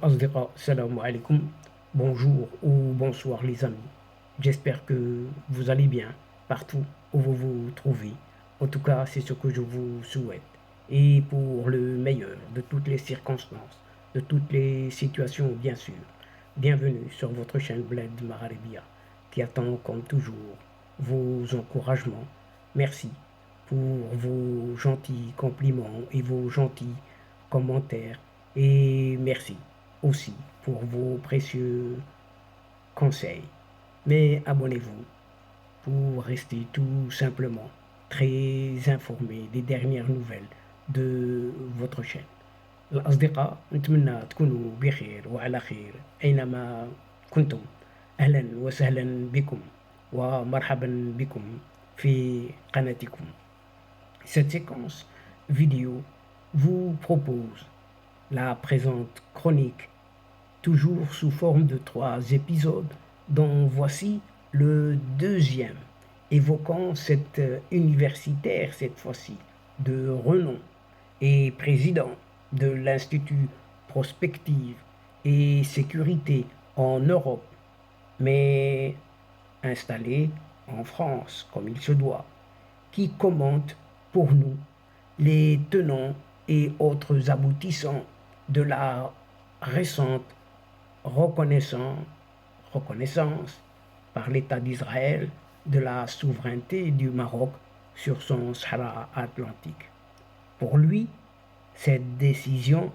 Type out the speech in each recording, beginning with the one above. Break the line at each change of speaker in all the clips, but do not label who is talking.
الأصدقاء السلام عليكم. Bonjour ou bonsoir les amis. J'espère que vous allez bien partout où vous vous trouvez. En tout cas, c'est ce que je vous souhaite. Et pour le meilleur de toutes les circonstances, de toutes les situations bien sûr. Bienvenue sur votre chaîne Bled Maghrebia qui attend comme toujours vos encouragements. Merci pour vos gentils compliments et vos gentils commentaires. Et merci aussi pour vos précieux conseils. Mais abonnez-vous pour rester tout simplement très informé des dernières nouvelles de votre chaîne. الأصدقاء نتمنى تكونوا بخير وعلى خير أينما كنتم. أهلا وسهلا بكم ومرحبا بكم في قناتكم. Cette séquence vidéo vous propose la présente chronique, toujours sous forme de 3 épisodes, dont voici le deuxième, évoquant cet universitaire cette fois-ci, de renom et président de l'Institut Prospective et Sécurité en Europe, mais installé en France comme il se doit, qui commente pour nous les tenants et autres aboutissants de la récente reconnaissance par l'État d'Israël de la souveraineté du Maroc sur son Sahara atlantique. Pour lui, cette décision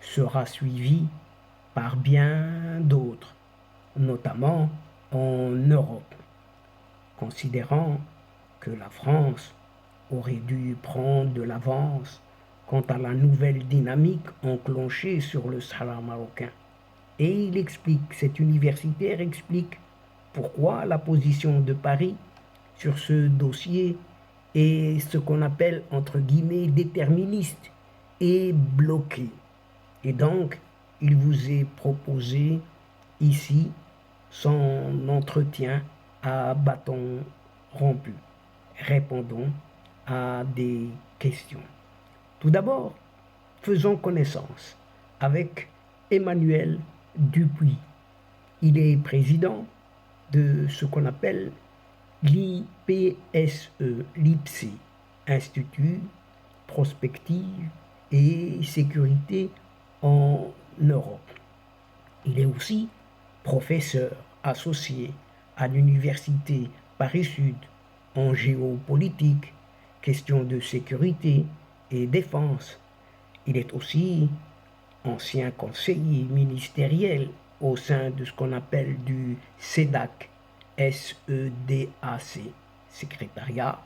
sera suivie par bien d'autres, notamment en Europe, considérant que la France aurait dû prendre de l'avance quant à la nouvelle dynamique enclenchée sur le Sahara marocain. Et il explique, cet universitaire explique pourquoi la position de Paris sur ce dossier est ce qu'on appelle entre guillemets déterministe et bloquée. Et donc, il vous est proposé ici son entretien à bâton rompu. Répondons à des questions. Tout d'abord, faisons connaissance avec Emmanuel Dupuis. Il est président de ce qu'on appelle l'IPSE, l'IPSE, Institut Prospective et Sécurité en Europe. Il est aussi professeur associé à l'Université Paris-Sud en géopolitique, questions de sécurité et défense. Il est aussi ancien conseiller ministériel au sein de ce qu'on appelle du SEDAC, SEDAC, Secrétariat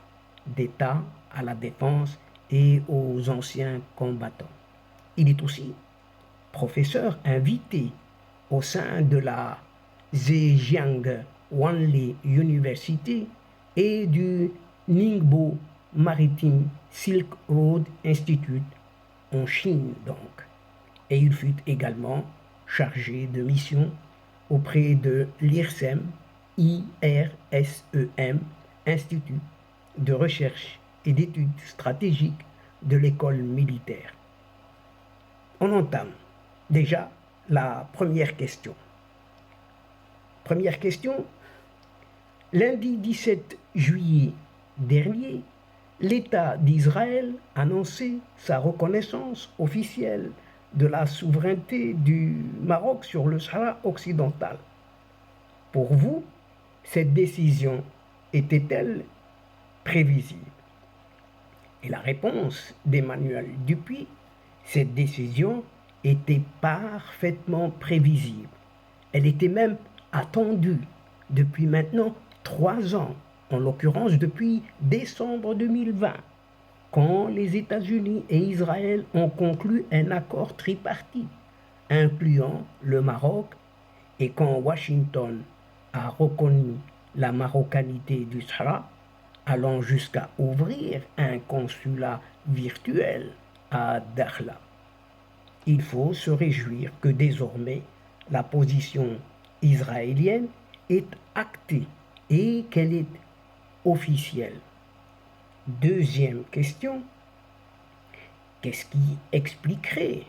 d'État à la défense et aux anciens combattants. Il est aussi professeur invité au sein de la Zhejiang Wanli University et du Ningbo Maritime Silk Road Institute en Chine donc. Et il fut également chargé de mission auprès de l'IRSEM, IRSEM, Institut de recherche et d'études stratégiques de l'école militaire. On entame déjà la première question. Première question, lundi 17 juillet dernier, l'État d'Israël annonçait sa reconnaissance officielle de la souveraineté du Maroc sur le Sahara occidental. Pour vous, cette décision était-elle prévisible? Et la réponse d'Emmanuel Dupuis, cette décision était parfaitement prévisible. Elle était même attendue depuis maintenant 3 ans, en l'occurrence depuis décembre 2020, quand les États-Unis et Israël ont conclu un accord tripartite incluant le Maroc et quand Washington a reconnu la marocanité du Sahara, allant jusqu'à ouvrir un consulat virtuel à Dakhla. Il faut se réjouir que désormais la position israélienne est actée et qu'elle est officielle. Deuxième question, qu'est-ce qui expliquerait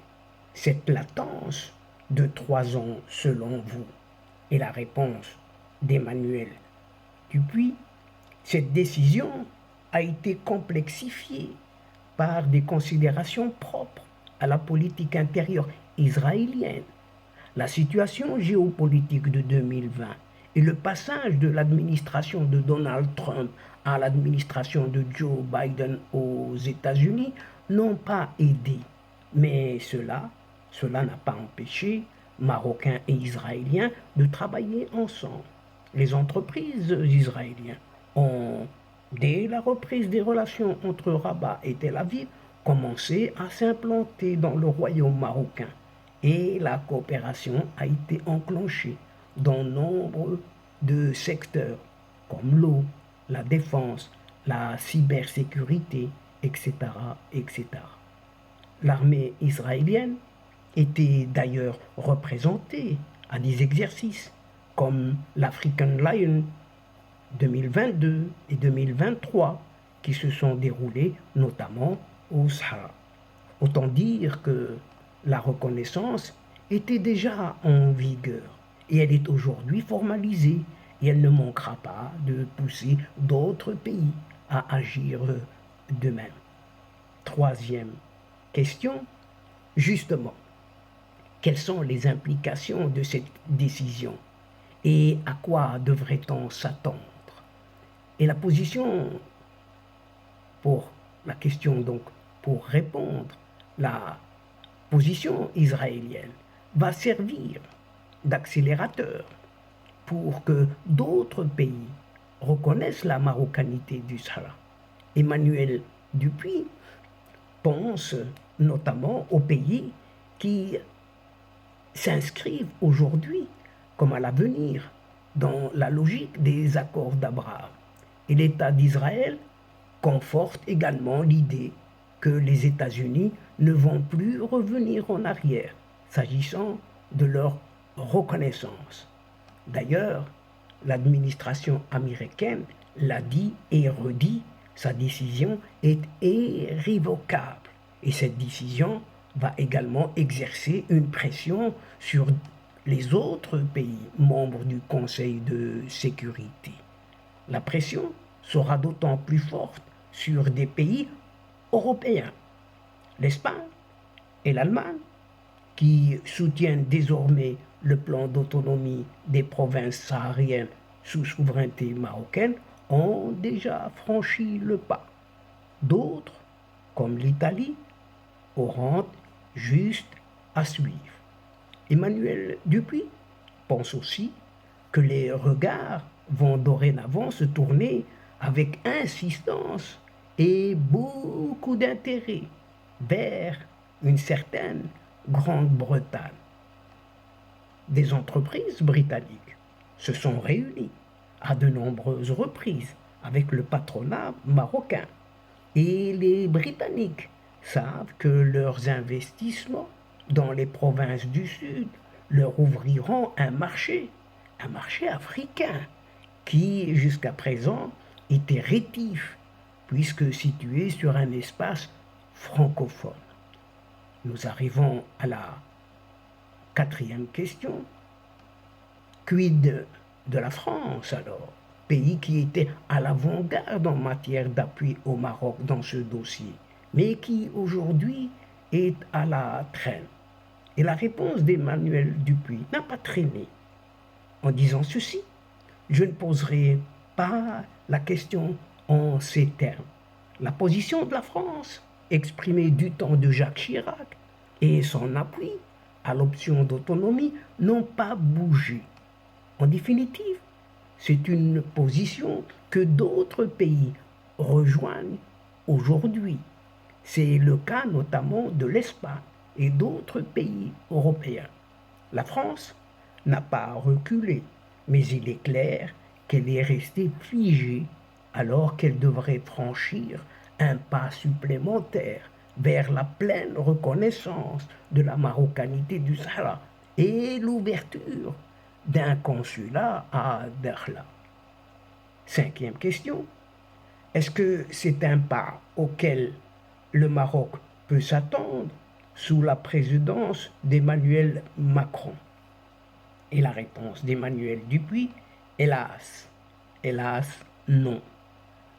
cette latence de 3 ans selon vous? Et la réponse d'Emmanuel Dupuis, cette décision a été complexifiée par des considérations propres à la politique intérieure israélienne. La situation géopolitique de 2020 et le passage de l'administration de Donald Trump à l'administration de Joe Biden aux États-Unis n'ont pas aidé. Mais cela n'a pas empêché Marocains et Israéliens de travailler ensemble. Les entreprises israéliennes ont, dès la reprise des relations entre Rabat et Tel Aviv, commencé à s'implanter dans le royaume marocain et la coopération a été enclenchée dans nombre de secteurs comme l'eau, la défense, la cybersécurité, etc., etc. L'armée israélienne était d'ailleurs représentée à des exercices comme l'African Lion 2022 et 2023 qui se sont déroulés notamment au Sahara. Autant dire que la reconnaissance était déjà en vigueur et elle est aujourd'hui formalisée et elle ne manquera pas de pousser d'autres pays à agir de même. Troisième question, justement, quelles sont les implications de cette décision et à quoi devrait-on s'attendre? Et la position pour la question donc, pour répondre, la position israélienne va servir d'accélérateur pour que d'autres pays reconnaissent la marocanité du Sahara. Emmanuel Dupuis pense notamment aux pays qui s'inscrivent aujourd'hui comme à l'avenir dans la logique des accords d'Abraham. Et l'État d'Israël conforte également l'idée que les États-Unis ne vont plus revenir en arrière s'agissant de leur reconnaissance. D'ailleurs, l'administration américaine l'a dit et redit, sa décision est irrévocable. Et cette décision va également exercer une pression sur les autres pays membres du Conseil de sécurité. La pression sera d'autant plus forte sur des pays européens, l'Espagne et l'Allemagne, qui soutiennent désormais le plan d'autonomie des provinces sahariennes sous souveraineté marocaine, ont déjà franchi le pas. D'autres, comme l'Italie, auront juste à suivre. Emmanuel Dupuis pense aussi que les regards vont dorénavant se tourner avec insistance et beaucoup d'intérêt vers une certaine Grande-Bretagne. Des entreprises britanniques se sont réunies à de nombreuses reprises avec le patronat marocain et les Britanniques savent que leurs investissements dans les provinces du Sud leur ouvriront un marché africain qui jusqu'à présent était rétif puisque situé sur un espace francophone. Nous arrivons à la quatrième question. Quid de la France alors, pays qui était à l'avant-garde en matière d'appui au Maroc dans ce dossier, mais qui aujourd'hui est à la traîne? Et la réponse d'Emmanuel Dupuis n'a pas traîné. En disant ceci, je ne poserai pas la question en ces termes. La position de la France, exprimée du temps de Jacques Chirac, et son appui à l'option d'autonomie n'ont pas bougé. En définitive, c'est une position que d'autres pays rejoignent aujourd'hui. C'est le cas notamment de l'Espagne et d'autres pays européens. La France n'a pas reculé, mais il est clair qu'elle est restée figée alors qu'elle devrait franchir un pas supplémentaire vers la pleine reconnaissance de la marocanité du Sahara et l'ouverture d'un consulat à Dakhla. Cinquième question, est-ce que c'est un pas auquel le Maroc peut s'attendre sous la présidence d'Emmanuel Macron? Et la réponse d'Emmanuel Dupuis, hélas, hélas, non.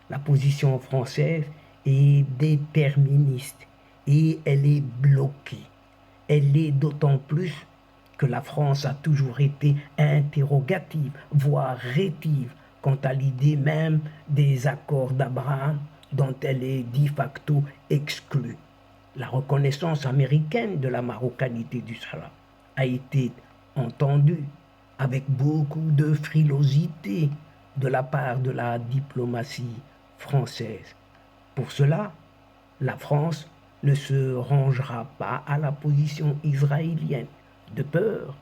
La position française est déterministe et elle est bloquée. Elle est d'autant plus que la France a toujours été interrogative, voire rétive, quant à l'idée même des accords d'Abraham dont elle est de facto exclue. La reconnaissance américaine de la marocanité du Sahara a été entendue avec beaucoup de frilosité de la part de la diplomatie française. Pour cela, la France ne se rangera pas à la position israélienne, de peur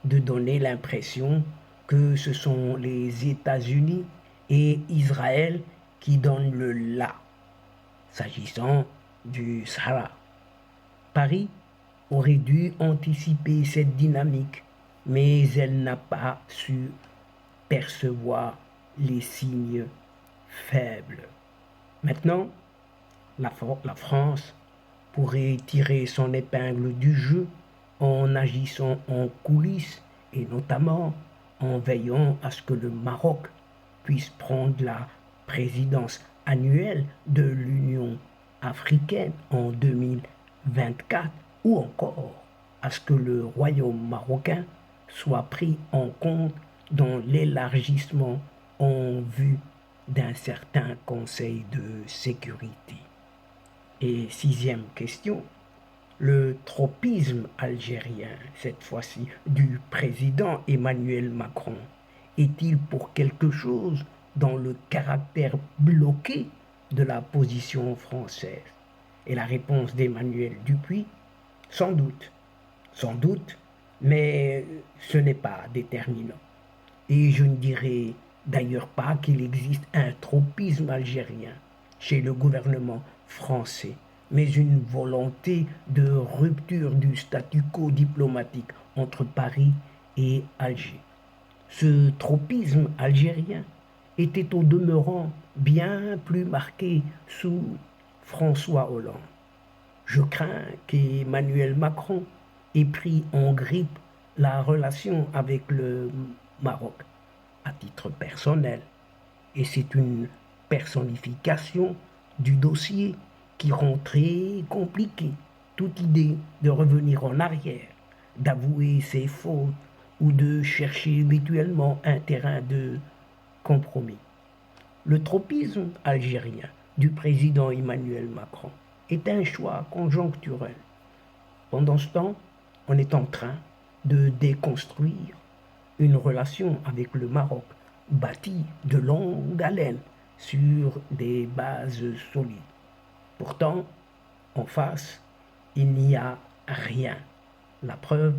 de donner l'impression que ce sont les États-Unis et Israël qui donnent le là, s'agissant du Sahara. Paris aurait dû anticiper cette dynamique, mais elle n'a pas su percevoir les signes faibles. Maintenant, la France pourrait tirer son épingle du jeu en agissant en coulisses et notamment en veillant à ce que le Maroc puisse prendre la présidence annuelle de l'Union africaine en 2024 ou encore à ce que le royaume marocain soit pris en compte dans l'élargissement en vue d'un certain Conseil de sécurité. Et sixième question, le tropisme algérien, cette fois-ci du président Emmanuel Macron, est-il pour quelque chose dans le caractère bloqué de la position française? Et la réponse d'Emmanuel Dupuis, sans doute, mais ce n'est pas déterminant. Et je ne dirais d'ailleurs pas qu'il existe un tropisme algérien chez le gouvernement français, mais une volonté de rupture du statu quo diplomatique entre Paris et Alger. Ce tropisme algérien était au demeurant bien plus marqué sous François Hollande. Je crains qu'Emmanuel Macron ait pris en grippe la relation avec le Maroc à titre personnel. Et c'est une personnification du dossier qui rend très compliqué toute idée de revenir en arrière, d'avouer ses fautes ou de chercher mutuellement un terrain de compromis. Le tropisme algérien du président Emmanuel Macron est un choix conjoncturel. Pendant ce temps, on est en train de déconstruire une relation avec le Maroc bâtie de longue haleine sur des bases solides. Pourtant, en face, il n'y a rien. La preuve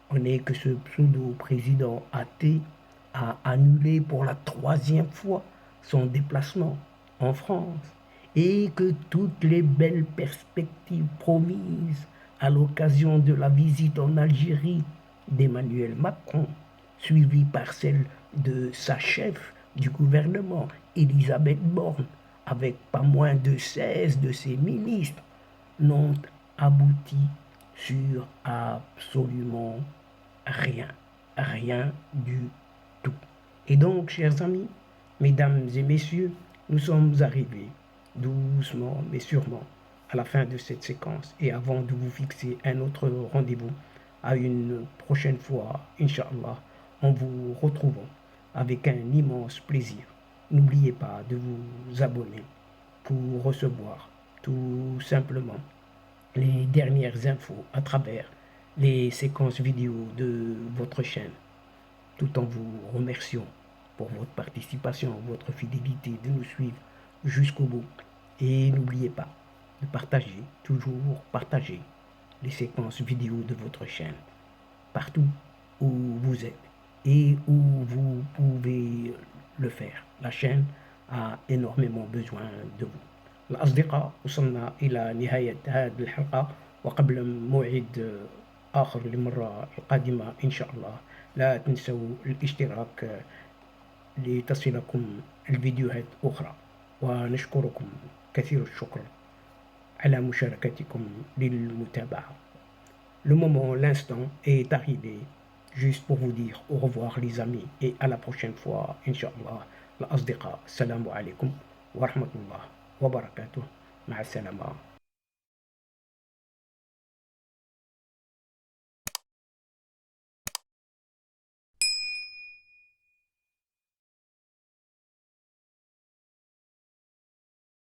en est que ce pseudo-président athée a annulé pour la troisième fois son déplacement en France et que toutes les belles perspectives promises à l'occasion de la visite en Algérie d'Emmanuel Macron, suivie par celle de sa chef du gouvernement, Elisabeth Borne, avec pas moins de 16 de ses ministres, n'ont abouti sur absolument rien, rien du tout. Et donc, chers amis, mesdames et messieurs, nous sommes arrivés doucement mais sûrement à la fin de cette séquence et avant de vous fixer un autre rendez-vous à une prochaine fois, Inch'Allah, en vous retrouvant avec un immense plaisir. N'oubliez pas de vous abonner pour recevoir tout simplement les dernières infos à travers les séquences vidéo de votre chaîne, tout en vous remerciant pour votre participation, votre fidélité, de nous suivre jusqu'au bout. Et n'oubliez pas de partager, toujours partager les séquences vidéo de votre chaîne, partout où vous êtes et où vous pouvez le faire. La chaîne a énormément besoin de vous. الأصدقاء وصلنا إلى نهاية هذه الحلقة وقبل موعد آخر للمرة القادمة إن شاء الله لا تنسوا الاشتراك لتصلكم الفيديوهات أخرى ونشكركم كثير الشكر على مشاركتكم للمتابعة. le moment, l'instant est arrivé juste pour vous dire au revoir les amis et à la prochaine fois, Inch'Allah. الأصدقاء السلام عليكم ورحمة الله وبركاته مع السلامة